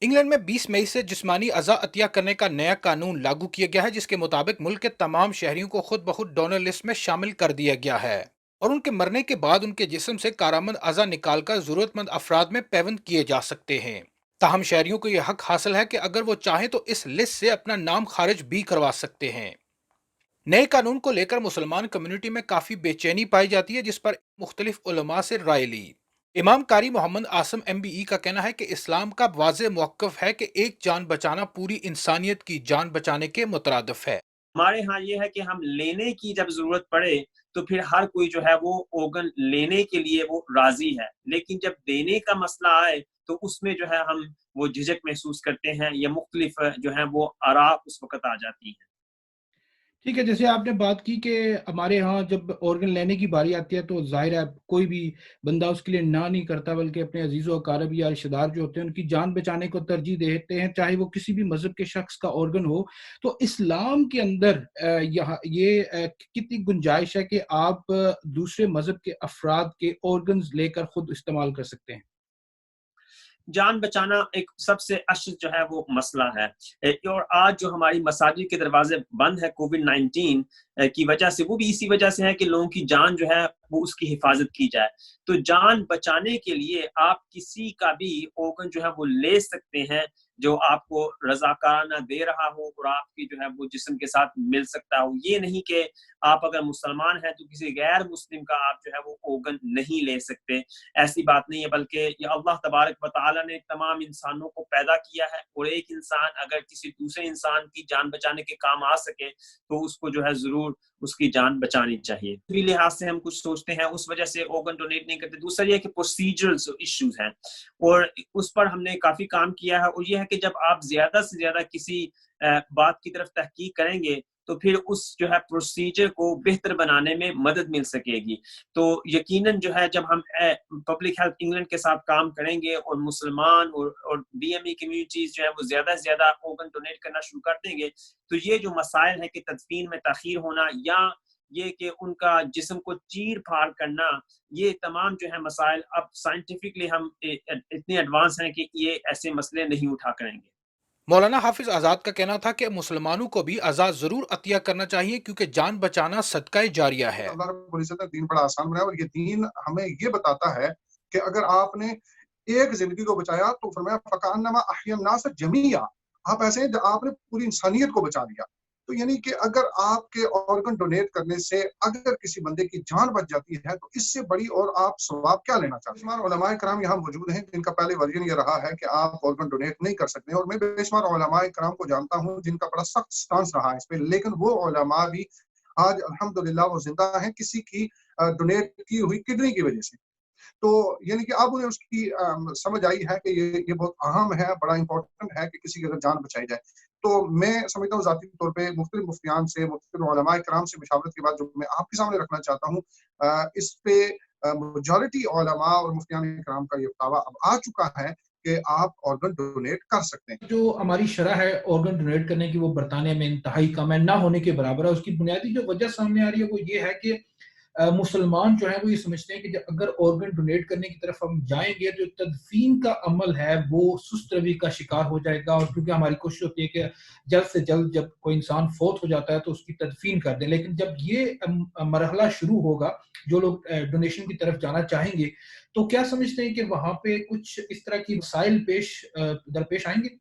England में 20 मई से जिस्मानी अज़ा अतिया करने का नया कानून लागू किया गया है, जिसके मुताबिक मुल्क के तमाम शहरियों को खुद ब खुद डोनर लिस्ट में शामिल कर दिया गया है और उनके मरने के बाद उनके जिस्म से कारामद अज़ा निकालकर जरूरतमंद अफराद में पैवंद किए जा सकते हैं। ताहम शहरियों को यह हक हासिल है कि अगर वो चाहें तो इस लिस्ट से अपना नाम खारिज भी करवा सकते हैं। नए कानून को लेकर मुसलमान कम्युनिटी में काफ़ी बेचैनी पाई जाती है, जिस पर मुख्तलिफ उलमा से राय ली। इमाम कारी मोहम्मद आसम MBE का कहना है कि इस्लाम का वाज़ेह मौक़िफ़ है कि एक जान बचाना पूरी इंसानियत की जान बचाने के मुतरादिफ है। हमारे यहाँ ये है कि हम लेने की जब ज़रूरत पड़े, तो फिर हर कोई जो है वो ऑर्गन लेने के लिए वो राज़ी है। लेकिन जब देने का मसला आए, तो उसमें जो है हम वो झिझक महसूस करते हैं या मुख्तलिफ जो है वो आरा उस वक़्त आ जाती हैं। ठीक है, जैसे आपने बात की कि हमारे यहाँ जब ऑर्गन लेने की बारी आती है तो ज़ाहिर है कोई भी बंदा उसके लिए ना नहीं करता, बल्कि अपने अज़ीज़-ओ-अक़ारिब या रिश्तेदार जो होते हैं उनकी जान बचाने को तरजीह देते हैं, चाहे वो किसी भी मज़हब के शख्स का ऑर्गन हो। तो इस्लाम के अंदर यहाँ ये कितनी गुंजाइश है कि आप दूसरे मज़हब के अफ़राद के ऑर्गन्स लेकर खुद इस्तेमाल कर सकते हैं? जान बचाना एक सबसे अशद जो है वो मसला है। और आज जो हमारी मसाजिद के दरवाजे बंद है कोविड-19 की वजह से, वो भी इसी वजह से है कि लोगों की जान जो है वो उसकी हिफाजत की जाए। तो जान बचाने के लिए आप किसी का भी ऑर्गन जो है वो ले सकते हैं, जो आपको रज़ाकाराना दे रहा हो और आपकी जो है वो जिस्म के साथ मिल सकता हो। ये नहीं कि आप अगर मुसलमान हैं तो किसी गैर मुस्लिम का आप जो है वो ऑर्गन नहीं ले सकते। ऐसी बात नहीं है, बल्कि ये अल्लाह तबारक व तआला ने तमाम इंसानों को पैदा किया है और एक इंसान अगर किसी दूसरे इंसान की जान बचाने के काम आ सके, तो उसको जो है ज़रूर उसकी जान बचानी चाहिए। भी लिहाज से हम कुछ सोचते हैं, उस वजह से ऑर्गन डोनेट नहीं करते। दूसरा ये है कि प्रोसीजरल इश्यूज़ हैं और उस पर हमने काफ़ी काम किया है, और ये है कि जब आप ज़्यादा से ज़्यादा किसी बात की तरफ तहकीक करेंगे, तो फिर उस जो है प्रोसीजर को बेहतर बनाने में मदद मिल सकेगी। तो यकीनन जो है जब हम पब्लिक हेल्थ इंग्लैंड के साथ काम करेंगे और मुसलमान और DME कम्युनिटीज़ जो है वो ज़्यादा से ज़्यादा ऑर्गन डोनेट करना शुरू कर देंगे, तो ये जो मसाइल है कि तदफीन में ताख़ीर होना या ये कि उनका जिस्म को चीर-फाड़ करना, ये तमाम जो है मसाइल अब साइंटिफिकली हम इतने एडवांस हैं कि ये ऐसे मसले नहीं उठा करेंगे। मौलाना हाफिज आज़ाद का कहना था कि मुसलमानों को भी अज़ा ज़रूर अतिया करना चाहिए, क्योंकि जान बचाना सदका जारिया है। अल्लाह रब्बुल इज़्ज़त ने दीन बड़ा आसान बनाया और ये दीन हमें ये बताता है कि अगर आपने एक ज़िंदगी को बचाया तो फरमाया फ़कअन्नमा अहयन नास जमीआ। आप ऐसे हैं आपने पूरी इंसानियत को बचा लिया। तो यानी कि अगर आपके ऑर्गन डोनेट करने से अगर किसी बंदे की जान बच जाती है तो इससे बड़ी और आप सवाब क्या लेना चाहते हैं? बेशुमार उलमाए कराम यहाँ मौजूद हैं जिनका पहले वर्जन ये रहा है कि आप ऑर्गन डोनेट नहीं कर सकते और मैं बेशुमार उलमाए कराम को जानता हूँ जिनका बड़ा सख्त स्टांस रहा है इस पे, लेकिन वो उलमा भी आज अल्हम्दुलिल्लाह वो जिंदा हैं किसी की डोनेट की हुई किडनी की वजह से। तो यानी कि अब उन्हें उसकी समझ आई है कि ये बहुत अहम है, बड़ा इम्पोर्टेंट है कि किसी की अगर जान बचाई जाए। तो मैं समझता हूँ ज़ाती तौर पे मुख्तलिफ मुफ्तियान से, मुख्तलिफ उलमाए किराम से मशावरत के बाद जो मैं आपके सामने रखना चाहता हूँ, इस पे मेजॉरिटी उलमा और मुफ्तियान किराम का ये फतवा अब आ चुका है कि आप ऑर्गन डोनेट कर सकते हैं। जो हमारी शरह है ऑर्गन डोनेट करने की, वो बरतानिया में इंतहाई कम है, ना होने के बराबर है। उसकी बुनियादी जो वजह सामने आ रही है वो ये है कि मुसलमान जो है वो ये समझते हैं कि जब अगर ऑर्गन डोनेट करने की तरफ हम जाएंगे तो तदफीन का अमल है वो सुस्त रवि का शिकार हो जाएगा, और क्योंकि हमारी कोशिश होती है कि जल्द से जल्द जब कोई इंसान फोत हो जाता है तो उसकी तदफीन कर दें। लेकिन जब ये मरहला शुरू होगा, जो लोग डोनेशन की तरफ जाना चाहेंगे, तो क्या समझते हैं कि वहां पे कुछ इस तरह की मसाइल दरपेश आएंगे?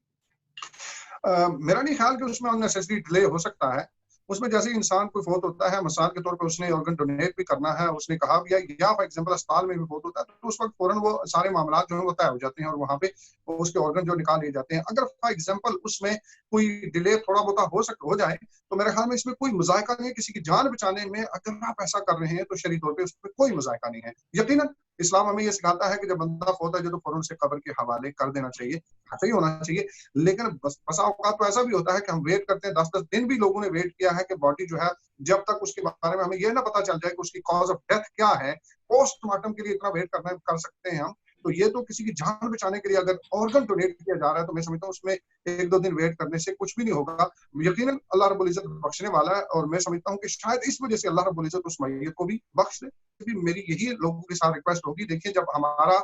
मेरा नहीं ख्याल कि उसमें अननेसेसरी डिले हो सकता है। उसमें जैसे ही इंसान कोई फ़ौत होता है, मिसाल के तौर पे उसने ऑर्गन डोनेट भी करना है, उसने कहा भी है, या फॉर एग्ज़ाम्पल अस्पताल में भी फ़ौत होता है, तो उस वक़्त फ़ौरन वो सारे मामलात जो हैं वो तय हो जाते हैं और वहाँ पे उसके ऑर्गन जो निकाल लिए जाते हैं। अगर फॉर एग्ज़ाम्पल उसमें कोई डिले थोड़ा बहुत हो जाए, तो मेरे ख्याल में इसमें कोई मज़ायका नहीं है। किसी की जान बचाने में अगर आप ऐसा कर रहे हैं, तो शरई तौर पे उसमें कोई मज़ायका नहीं है। यकीनन इस्लाम हमें ये सिखाता है कि जब बंदा फ़ौत है जो तो फ़ौरन उसे कब्र के हवाले कर देना चाहिए, सही होना चाहिए। लेकिन बसा औकात तो ऐसा भी होता है कि हम वेट करते हैं, 10-10 दिन भी लोगों ने वेट किया है कि बॉडी जो है जब तक उसके बारे में हमें ये ना पता चल जाए कि उसकी कॉज ऑफ डेथ क्या है, पोस्टमार्टम के लिए इतना वेट करना कर सकते हैं हम। तो ये तो किसी की जान बचाने के लिए अगर ऑर्गन डोनेट किया जा रहा है, तो मैं समझता हूँ उसमें 1-2 दिन वेट करने से कुछ भी नहीं होगा। यकीनन अल्लाह रब्बुल इज़्ज़त बख्शने वाला है और मैं समझता हूँ कि शायद इस वजह से अल्लाह रब्बुल इज़्ज़त उस मैयत को भी बख्श दे। भी मेरी यही लोगों के साथ रिक्वेस्ट होगी, देखिए जब हमारा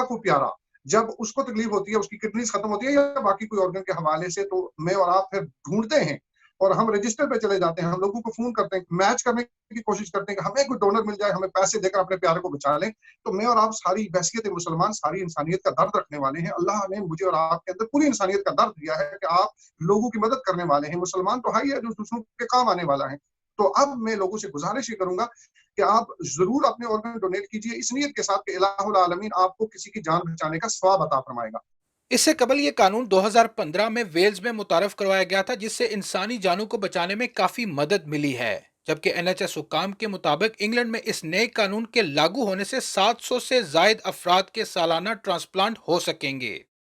कोई प्यारा जब उसको तकलीफ होती है, उसकी किडनीज खत्म होती है या बाकी कोई ऑर्गन के हवाले से, तो मैं और आप फिर ढूंढते हैं और हम रजिस्टर पे चले जाते हैं, हम लोगों को फोन करते हैं, मैच करने की कोशिश करते हैं कि हमें कोई डोनर मिल जाए, हमें पैसे देकर अपने प्यारे को बचा लें। तो मैं और आप सारी बहसियत मुसलमान, सारी इंसानियत का दर्द रखने वाले हैं। अल्लाह ने मुझे और आपके अंदर पूरी इंसानियत का दर्द दिया है कि आप लोगों की मदद करने वाले हैं। मुसलमान तो है ही है जो दूसरों के काम आने वाला है। तो अब मैं लोगों से गुजारिश ही करूंगा कि आप जरूर अपने ऑर्गन डोनेट कीजिए इस नीयत के साथ कि इलाहुल आलमीन आपको किसी की जान बचाने का सवाब अता फरमाएगा। इससे कबल ये कानून 2015 में वेल्स में मुतारफ करवाया गया था, जिससे इंसानी जानों को बचाने में काफी मदद मिली है। जबकि NHS हुक्काम के मुताबिक इंग्लैंड में इस नए कानून के लागू होने से 700 से जायद अफराद के सालाना ट्रांसप्लांट हो सकेंगे।